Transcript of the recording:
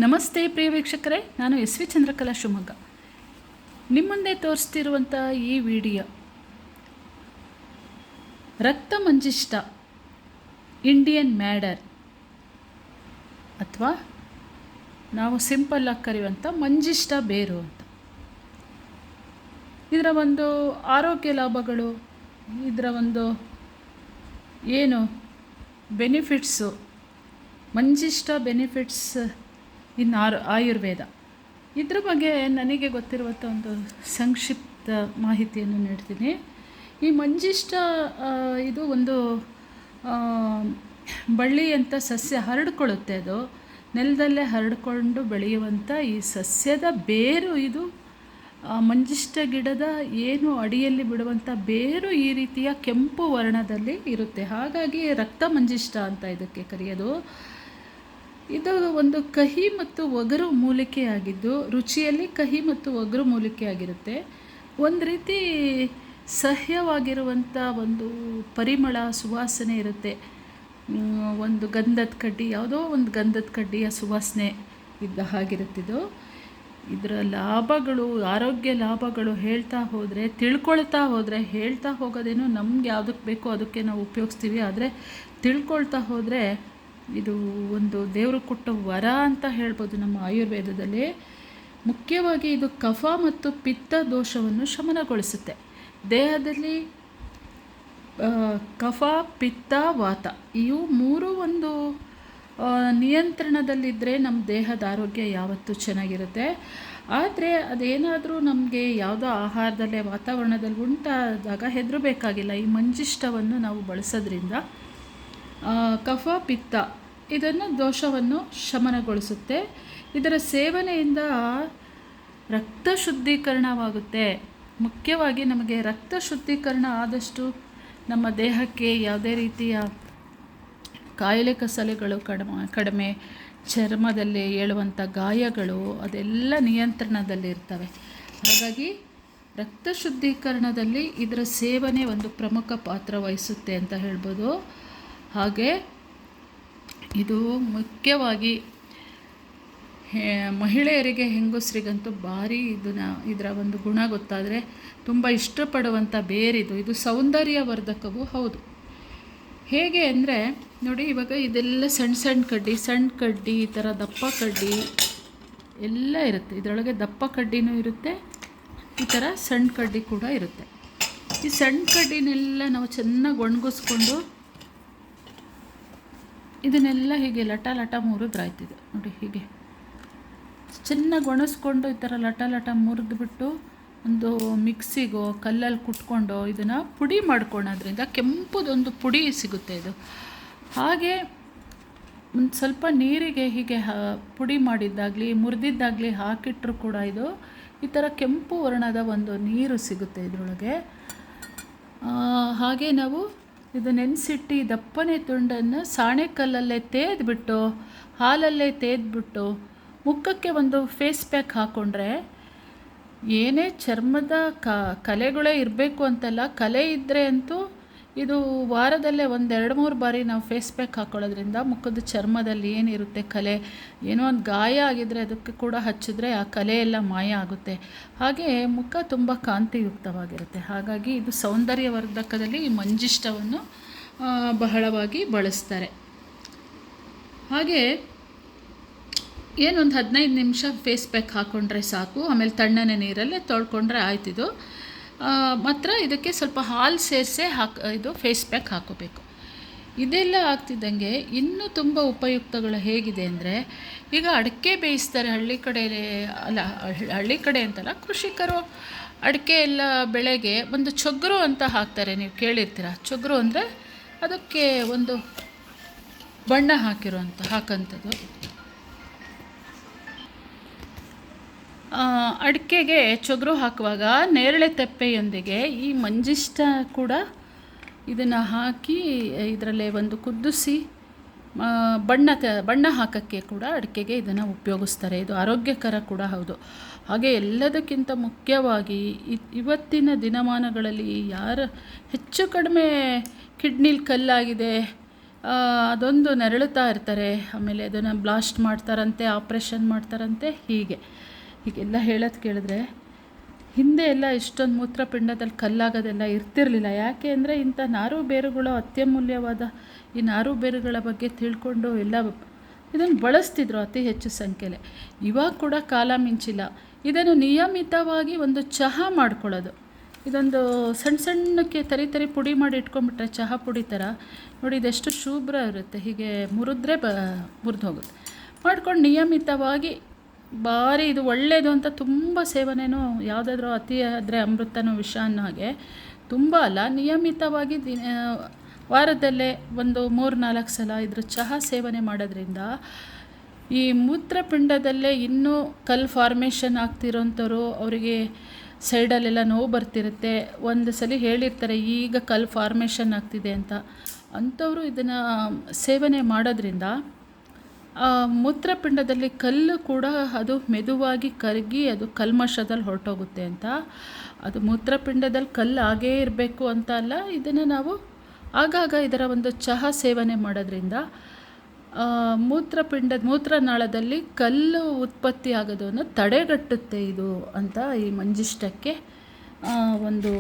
ನಮಸ್ತೆ ಪ್ರಿಯ ವೀಕ್ಷಕರೇ, ನಾನು ಎಸ್ ವಿ ಚಂದ್ರಕಲಾ ಶಿವಮೊಗ್ಗ. ನಿಮ್ಮ ಮುಂದೆ ತೋರಿಸ್ತಿರುವಂಥ ಈ ವಿಡಿಯೋ ರಕ್ತ ಮಂಜಿಷ್ಟ ಇಂಡಿಯನ್ ಮ್ಯಾಡರ್ ಅಥವಾ ನಾವು ಸಿಂಪಲ್ಲಾಗಿ ಕರೆಯುವಂಥ ಮಂಜಿಷ್ಟ ಬೇರು ಅಂತ. ಇದರ ಒಂದು ಆರೋಗ್ಯ ಲಾಭಗಳು, ಇದರ ಒಂದು ಏನು ಬೆನಿಫಿಟ್ಸು, ಮಂಜಿಷ್ಟ ಬೆನಿಫಿಟ್ಸ್ ಇನ್ ಆಯುರ್ವೇದ, ಇದ್ರ ಬಗ್ಗೆ ನನಗೆ ಗೊತ್ತಿರುವಂಥ ಒಂದು ಸಂಕ್ಷಿಪ್ತ ಮಾಹಿತಿಯನ್ನು ನೀಡ್ತೀನಿ. ಈ ಮಂಜಿಷ್ಟ ಇದು ಒಂದು ಬಳ್ಳಿ ಅಂತ ಸಸ್ಯ ಹರಡ್ಕೊಳ್ಳುತ್ತೆ. ಅದು ನೆಲದಲ್ಲೇ ಹರಡ್ಕೊಂಡು ಬೆಳೆಯುವಂಥ ಈ ಸಸ್ಯದ ಬೇರು ಇದು. ಮಂಜಿಷ್ಟ ಗಿಡದ ಏನು ಅಡಿಯಲ್ಲಿ ಬಿಡುವಂಥ ಬೇರು ಈ ರೀತಿಯ ಕೆಂಪು ವರ್ಣದಲ್ಲಿ ಇರುತ್ತೆ. ಹಾಗಾಗಿ ರಕ್ತ ಮಂಜಿಷ್ಟ ಅಂತ ಇದಕ್ಕೆ ಕರೆಯೋದು. ಇದು ಒಂದು ಕಹಿ ಮತ್ತು ಒಗರು ಮೂಲಿಕೆಯಾಗಿದ್ದು, ರುಚಿಯಲ್ಲಿ ಕಹಿ ಮತ್ತು ಒಗರು ಮೂಲಿಕೆಯಾಗಿರುತ್ತೆ. ಒಂದು ರೀತಿ ಸಹ್ಯವಾಗಿರುವಂಥ ಒಂದು ಪರಿಮಳ, ಸುವಾಸನೆ ಇರುತ್ತೆ. ಒಂದು ಗಂಧದ ಕಡ್ಡಿ, ಯಾವುದೋ ಒಂದು ಗಂಧದ ಕಡ್ಡಿಯ ಸುವಾಸನೆ ಇದ್ದ ಹಾಗಿರುತ್ತಿದ್ದು. ಇದರ ಲಾಭಗಳು, ಆರೋಗ್ಯ ಲಾಭಗಳು ತಿಳ್ಕೊಳ್ತಾ ಹೋದರೆ ಹೇಳ್ತಾ ಹೋಗೋದೇನು, ನಮ್ಗೆ ಯಾವುದಕ್ಕೆ ಬೇಕೋ ಅದಕ್ಕೆ ನಾವು ಉಪಯೋಗಿಸ್ತೀವಿ. ಆದರೆ ತಿಳ್ಕೊಳ್ತಾ ಹೋದರೆ ಇದು ಒಂದು ದೇವರು ಕೊಟ್ಟ ವರ ಅಂತ ಹೇಳ್ಬೋದು ನಮ್ಮ ಆಯುರ್ವೇದದಲ್ಲಿ. ಮುಖ್ಯವಾಗಿ ಇದು ಕಫ ಮತ್ತು ಪಿತ್ತ ದೋಷವನ್ನು ಶಮನಗೊಳಿಸುತ್ತೆ. ದೇಹದಲ್ಲಿ ಕಫ, ಪಿತ್ತ, ವಾತ ಇವು ಮೂರು ಒಂದು ನಿಯಂತ್ರಣದಲ್ಲಿದ್ದರೆ ನಮ್ಮ ದೇಹದ ಆರೋಗ್ಯ ಯಾವತ್ತೂ ಚೆನ್ನಾಗಿರುತ್ತೆ. ಆದರೆ ಅದೇನಾದರೂ ನಮಗೆ ಯಾವುದೋ ಆಹಾರದಲ್ಲೇ, ವಾತಾವರಣದಲ್ಲಿ ಉಂಟಾದಾಗ ಹೆದರಬೇಕಾಗಿಲ್ಲ. ಈ ಮಂಜಿಷ್ಟವನ್ನು ನಾವು ಬಳಸೋದ್ರಿಂದ ಕಫ, ಪಿತ್ತ ಇದನ್ನು ದೋಷವನ್ನು ಶಮನಗೊಳಿಸುತ್ತೆ. ಇದರ ಸೇವನೆಯಿಂದ ರಕ್ತ ಶುದ್ಧೀಕರಣವಾಗುತ್ತೆ. ಮುಖ್ಯವಾಗಿ ನಮಗೆ ರಕ್ತ ಶುದ್ಧೀಕರಣ ಆದಷ್ಟು ನಮ್ಮ ದೇಹಕ್ಕೆ ಯಾವುದೇ ರೀತಿಯ ಕಾಯಿಲೆ ಕಸಲೆಗಳು ಕಡಿಮೆ, ಚರ್ಮದಲ್ಲಿ ಏಳುವಂಥ ಗಾಯಗಳು ಅದೆಲ್ಲ ನಿಯಂತ್ರಣದಲ್ಲಿರ್ತವೆ. ಹಾಗಾಗಿ ರಕ್ತ ಶುದ್ಧೀಕರಣದಲ್ಲಿ ಇದರ ಸೇವನೆ ಒಂದು ಪ್ರಮುಖ ಪಾತ್ರ ವಹಿಸುತ್ತೆ ಅಂತ ಹೇಳ್ಬೋದು. ಹಾಗೆ ಇದು ಮುಖ್ಯವಾಗಿ ಮಹಿಳೆಯರಿಗೆ, ಹೆಂಗಸರಿಗಂತೂ ಭಾರಿ ಇದರ ಒಂದು ಗುಣ ಗೊತ್ತಾದರೆ ತುಂಬ ಇಷ್ಟಪಡುವಂಥ ಬೇರಿದು. ಇದು ಸೌಂದರ್ಯವರ್ಧಕವೂ ಹೌದು. ಹೇಗೆ ಅಂದರೆ ನೋಡಿ, ಇವಾಗ ಇದೆಲ್ಲ ಸಣ್ಣ ಕಡ್ಡಿ, ಈ ಥರ ದಪ್ಪ ಕಡ್ಡಿ ಎಲ್ಲ ಇರುತ್ತೆ. ಇದರೊಳಗೆ ದಪ್ಪ ಕಡ್ಡಿನೂ ಇರುತ್ತೆ, ಈ ಥರ ಸಣ್ಣ ಕಡ್ಡಿ ಕೂಡ ಇರುತ್ತೆ. ಈ ಸಣ್ಣ ಕಡ್ಡಿನೆಲ್ಲ ನಾವು ಚೆನ್ನಾಗಿ ಒಣಗಿಸ್ಕೊಂಡು ಇದನ್ನೆಲ್ಲ ಹೀಗೆ ಲಟ ಮುರಿದ್ರಾಯ್ತಿದೆ ನೋಡಿ. ಹೀಗೆ ಚೆನ್ನಾಗಿ ಒಣಗಿಸ್ಕೊಂಡು ಈ ಥರ ಲಟ ಮುರಿದ್ಬಿಟ್ಟು ಒಂದು ಮಿಕ್ಸಿಗೋ ಕಲ್ಲಲ್ಲಿ ಕುಟ್ಕೊಂಡು ಇದನ್ನು ಪುಡಿ ಮಾಡ್ಕೊಳ್ಳೋದ್ರಿಂದ ಕೆಂಪುದೊಂದು ಪುಡಿ ಸಿಗುತ್ತೆ. ಇದು ಹಾಗೆ ಒಂದು ಸ್ವಲ್ಪ ನೀರಿಗೆ ಹೀಗೆ ಪುಡಿ ಮಾಡಿದ್ದಾಗಲಿ ಮುರಿದಿದ್ದಾಗಲಿ ಹಾಕಿಟ್ರೂ ಕೂಡ ಇದು ಈ ಥರ ಕೆಂಪು ವರ್ಣದ ಒಂದು ನೀರು ಸಿಗುತ್ತೆ ಇದರೊಳಗೆ. ಹಾಗೆ ನಾವು ಇದು ನೆನೆಸಿಟ್ಟು ದಪ್ಪನೆ ತುಂಡನ್ನು ಸಾಣೆಕಲ್ಲಲ್ಲೇ ತೇದ್ಬಿಟ್ಟು, ಹಾಲಲ್ಲೇ ತೇದ್ಬಿಟ್ಟು ಮುಖಕ್ಕೆ ಒಂದು ಫೇಸ್ ಪ್ಯಾಕ್ ಹಾಕ್ಕೊಂಡ್ರೆ, ಏನೇ ಚರ್ಮದ ಕಲೆಗಳೇ ಇರಬೇಕು ಅಂತಲ್ಲ, ಕಲೆ ಇದ್ದರೆ ಅಂತೂ ಇದು ವಾರದಲ್ಲೇ 1-2-3 ಬಾರಿ ನಾವು ಫೇಸ್ ಪ್ಯಾಕ್ ಹಾಕ್ಕೊಳ್ಳೋದ್ರಿಂದ ಮುಖದ ಚರ್ಮದಲ್ಲಿ ಏನಿರುತ್ತೆ ಕಲೆ, ಏನೋ ಒಂದು ಗಾಯ ಆಗಿದ್ದರೆ ಅದಕ್ಕೆ ಕೂಡ ಹಚ್ಚಿದ್ರೆ ಆ ಕಲೆ ಎಲ್ಲ ಮಾಯ ಆಗುತ್ತೆ. ಹಾಗೆ ಮುಖ ತುಂಬ ಕಾಂತಿಯುಕ್ತವಾಗಿರುತ್ತೆ. ಹಾಗಾಗಿ ಇದು ಸೌಂದರ್ಯವರ್ಧಕದಲ್ಲಿ ಈ ಮಂಜಿಷ್ಟವನ್ನು ಬಹಳವಾಗಿ ಬಳಸ್ತಾರೆ. ಹಾಗೆ ಏನೊಂದು 15 ನಿಮಿಷ ಫೇಸ್ ಪ್ಯಾಕ್ ಹಾಕ್ಕೊಂಡ್ರೆ ಸಾಕು. ಆಮೇಲೆ ತಣ್ಣನೆ ನೀರಲ್ಲೇ ತೊಳ್ಕೊಂಡ್ರೆ ಆಯ್ತಿದು. ಮಾತ್ರ ಇದಕ್ಕೆ ಸ್ವಲ್ಪ ಹಾಲು ಸೇರಿಸೇ ಇದು ಫೇಸ್ ಪ್ಯಾಕ್ ಹಾಕೋಬೇಕು. ಇದೆಲ್ಲ ಆಗ್ತಿದ್ದಂಗೆ ಇನ್ನೂ ತುಂಬ ಉಪಯುಕ್ತಗಳು ಹೇಗಿದೆ ಅಂದರೆ, ಈಗ ಅಡಿಕೆ ಬೇಯಿಸ್ತಾರೆ ಹಳ್ಳಿ ಕಡೆ ಅಂತಲ್ಲ, ಕೃಷಿಕರು ಅಡಿಕೆ ಎಲ್ಲ ಬೆಳೆಗೆ ಒಂದು ಚೊಗ್ರು ಅಂತ ಹಾಕ್ತಾರೆ. ನೀವು ಕೇಳಿರ್ತೀರ. ಚೊಗ್ರು ಅಂದರೆ ಅದಕ್ಕೆ ಒಂದು ಬಣ್ಣ ಹಾಕಂಥದ್ದು. ಅಡಿಕೆಗೆ ಚೊಗ್ರು ಹಾಕುವಾಗ ನೇರಳೆ ತೆಪ್ಪೆಯೊಂದಿಗೆ ಈ ಮಂಜಿಷ್ಟ ಕೂಡ ಇದನ್ನು ಹಾಕಿ ಇದರಲ್ಲೇ ಒಂದು ಕುದಿಸಿ ಬಣ್ಣ ಹಾಕೋಕ್ಕೆ ಕೂಡ ಅಡಿಕೆಗೆ ಇದನ್ನು ಉಪಯೋಗಿಸ್ತಾರೆ. ಇದು ಆರೋಗ್ಯಕರ ಕೂಡ ಹೌದು. ಹಾಗೆ ಎಲ್ಲದಕ್ಕಿಂತ ಮುಖ್ಯವಾಗಿ ಇವತ್ತಿನ ದಿನಮಾನಗಳಲ್ಲಿ ಹೆಚ್ಚು ಕಡಿಮೆ ಕಿಡ್ನಿಲಿ ಕಲ್ಲಾಗಿದೆ, ಆ, ಅದೊಂದು ನೆರಳುತ್ತಾ ಇರ್ತಾರೆ. ಆಮೇಲೆ ಅದನ್ನು ಬ್ಲಾಸ್ಟ್ ಮಾಡ್ತಾರಂತೆ, ಆಪ್ರೇಷನ್ ಮಾಡ್ತಾರಂತೆ, ಹೀಗೆಲ್ಲ ಹೇಳೋದು ಕೇಳಿದ್ರೆ ಹಿಂದೆ ಎಲ್ಲ ಇಷ್ಟೊಂದು ಮೂತ್ರಪಿಂಡದಲ್ಲಿ ಕಲ್ಲಾಗೋದೆಲ್ಲ ಇರ್ತಿರಲಿಲ್ಲ. ಯಾಕೆ ಅಂದರೆ ಇಂಥ ನಾರು ಬೇರುಗಳು ಅತ್ಯಮೂಲ್ಯವಾದ ಈ ನಾರು ಬೇರುಗಳ ಬಗ್ಗೆ ತಿಳ್ಕೊಂಡು ಎಲ್ಲ ಇದನ್ನು ಬಳಸ್ತಿದ್ರು ಅತಿ ಹೆಚ್ಚು ಸಂಖ್ಯೆಯಲ್ಲಿ. ಇವಾಗ ಕೂಡ ಕಾಲ ಮಿಂಚಿಲ್ಲ. ಇದನ್ನು ನಿಯಮಿತವಾಗಿ ಒಂದು ಚಹಾ ಮಾಡ್ಕೊಳ್ಳೋದು, ಇದೊಂದು ಸಣ್ಣ ಸಣ್ಣಕ್ಕೆ ತರಿ ಪುಡಿ ಮಾಡಿ ಇಟ್ಕೊಂಡ್ಬಿಟ್ರೆ ಚಹಾ ಪುಡಿ ಥರ ನೋಡಿ, ಇದೆಷ್ಟು ಶುಭ್ರ ಇರುತ್ತೆ. ಹೀಗೆ ಮುರಿದ್ರೆ ಮುರಿದು ಹೋಗುತ್ತೆ. ಮಾಡ್ಕೊಂಡು ನಿಯಮಿತವಾಗಿ ಭಾರಿ ಇದು ಒಳ್ಳೆಯದು ಅಂತ ತುಂಬ ಸೇವನೆನೂ, ಯಾವುದಾದ್ರೂ ಅತಿ ಆದರೆ ಅಮೃತನೋ ವಿಷ ಅನ್ನೋ ಹಾಗೆ ತುಂಬ ಅಲ್ಲ, ನಿಯಮಿತವಾಗಿ ವಾರದಲ್ಲೇ ಒಂದು 3-4 ಸಲ ಇದ್ರ ಚಹಾ ಸೇವನೆ ಮಾಡೋದ್ರಿಂದ ಈ ಮೂತ್ರಪಿಂಡದಲ್ಲೇ ಇನ್ನೂ ಕಲ್ಲು ಫಾರ್ಮೇಷನ್ ಆಗ್ತಿರೋಂಥವ್ರು, ಅವರಿಗೆ ಸೈಡಲ್ಲೆಲ್ಲ ನೋವು ಬರ್ತಿರುತ್ತೆ, ಒಂದು ಸಲ ಹೇಳಿರ್ತಾರೆ ಈಗ ಕಲ್ಲು ಫಾರ್ಮೇಷನ್ ಆಗ್ತಿದೆ ಅಂತ, ಅಂಥವರು ಇದನ್ನು ಸೇವನೆ ಮಾಡೋದ್ರಿಂದ ಮೂತ್ರಪಿಂಡದಲ್ಲಿ ಕಲ್ಲು ಕೂಡ ಅದು ಮೆದುವಾಗಿ ಕರಗಿ ಅದು ಕಲ್ಮಶದಲ್ಲಿ ಹೊರಟೋಗುತ್ತೆ ಅಂತ. ಅದು ಮೂತ್ರಪಿಂಡದಲ್ಲಿ ಕಲ್ಲು ಆಗೇ ಇರಬೇಕು ಅಂತ ಅಲ್ಲ, ಇದನ್ನು ನಾವು ಆಗಾಗ ಇದರ ಒಂದು ಚಹಾ ಸೇವನೆ ಮಾಡೋದ್ರಿಂದ ಮೂತ್ರನಾಳದಲ್ಲಿ ಕಲ್ಲು ಉತ್ಪತ್ತಿ ಆಗೋದನ್ನು ತಡೆಗಟ್ಟುತ್ತೆ ಇದು ಅಂತ ಈ ಮಂಜಿಷ್ಟಕ್ಕೆ ಒಂದು